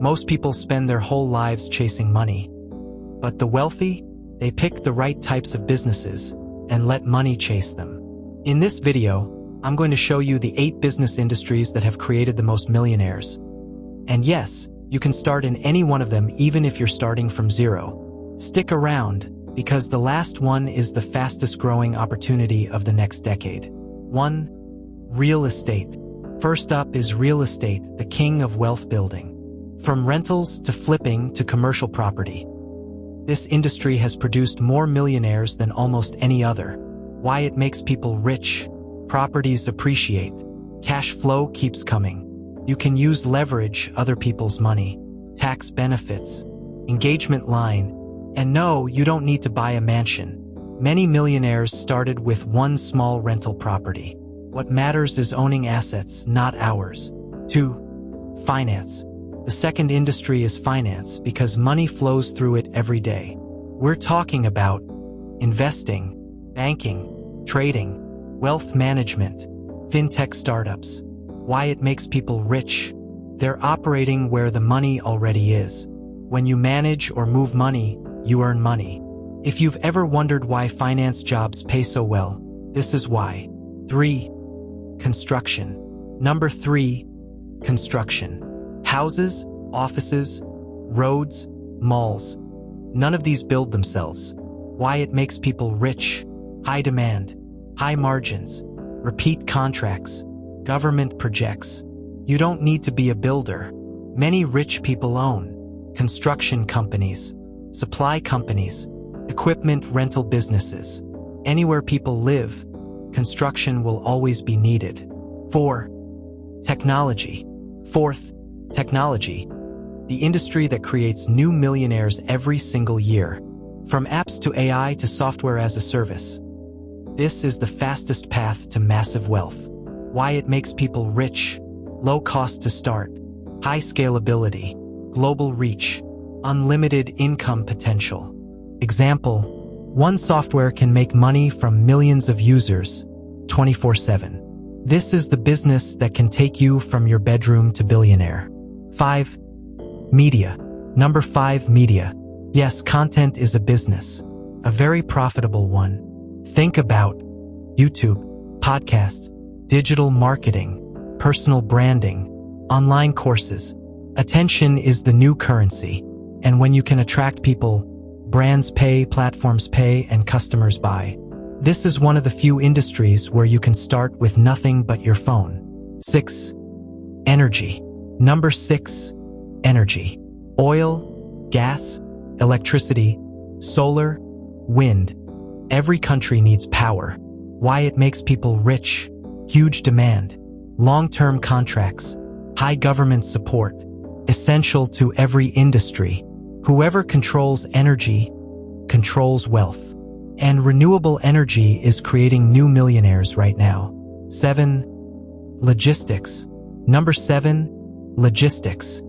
Most people spend their whole lives chasing money. But the wealthy, they pick the right types of businesses and let money chase them. In this video, I'm going to show you the 8 business industries that have created the most millionaires. And yes, you can start in any one of them even if you're starting from zero. Stick around, because the last one is the fastest growing opportunity of the next decade. 1. Real estate. First up is real estate, the king of wealth building. From rentals to flipping to commercial property, this industry has produced more millionaires than almost any other. Why it makes people rich. Properties appreciate. Cash flow keeps coming. You can use leverage other people's money. Tax benefits. Engagement line. And no, you don't need to buy a mansion. Many millionaires started with one small rental property. What matters is owning assets, not ours. 2. Finance. The second industry is finance because money flows through it every day. We're talking about investing, banking, trading, wealth management, fintech startups. Why it makes people rich. They're operating where the money already is. When you manage or move money, you earn money. If you've ever wondered why finance jobs pay so well, this is why. 3. Construction. Number 3. Construction. Houses, offices, roads, malls. None of these build themselves. Why it makes people rich. High demand, high margins, repeat contracts, government projects. You don't need to be a builder. Many rich people own construction companies, supply companies, equipment rental businesses. Anywhere people live, construction will always be needed. 4. Technology. Fourth, technology. The industry that creates new millionaires every single year. From apps to AI to software as a service. This is the fastest path to massive wealth. Why it makes people rich. Low cost to start. High scalability. Global reach. Unlimited income potential. Example, one software can make money from millions of users 24/7. This is the business that can take you from your bedroom to billionaire. 5. Media. Number 5, media. Yes, content is a business. A very profitable one. Think about YouTube, podcasts, digital marketing, personal branding, online courses. Attention is the new currency. And when you can attract people, brands pay, platforms pay, and customers buy. This is one of the few industries where you can start with nothing but your phone. 6. Energy. Number 6. Energy. Oil, gas, electricity, solar, wind. Every country needs power. Why it makes people rich. Huge demand. Long-term contracts. High government support. Essential to every industry. Whoever controls energy controls wealth. And renewable energy is creating new millionaires right now. 7. Logistics. Number 7. Logistics.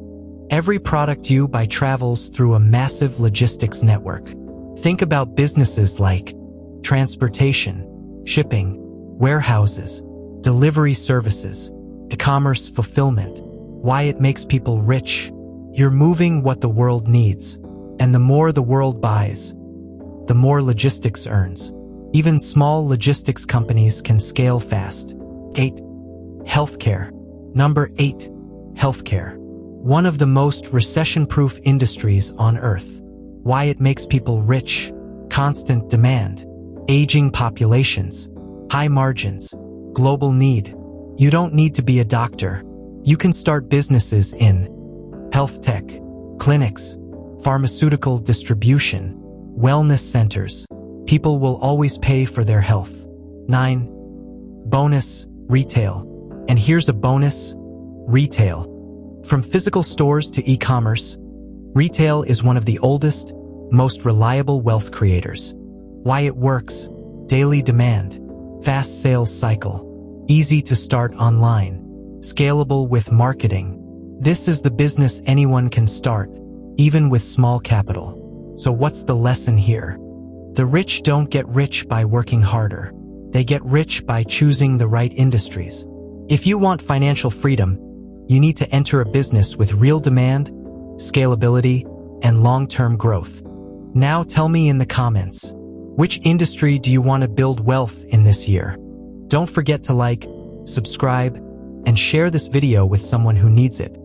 Every product you buy travels through a massive logistics network. Think about businesses like transportation, shipping, warehouses, delivery services, e-commerce fulfillment. Why it makes people rich. You're moving what the world needs. And the more the world buys, the more logistics earns. Even small logistics companies can scale fast. 8. Healthcare. Number 8. Healthcare. One of the most recession-proof industries on Earth. Why it makes people rich. Constant demand. Aging populations. High margins. Global need. You don't need to be a doctor. You can start businesses in health tech, clinics, pharmaceutical distribution, wellness centers. People will always pay for their health. 9. Bonus, retail. And here's a bonus, retail. From physical stores to e-commerce, retail is one of the oldest, most reliable wealth creators. Why it works. Daily demand, fast sales cycle, easy to start online, scalable with marketing. This is the business anyone can start, even with small capital. So what's the lesson here? The rich don't get rich by working harder. They get rich by choosing the right industries. If you want financial freedom, you need to enter a business with real demand, scalability, and long-term growth. Now tell me in the comments, which industry do you want to build wealth in this year? Don't forget to like, subscribe, and share this video with someone who needs it.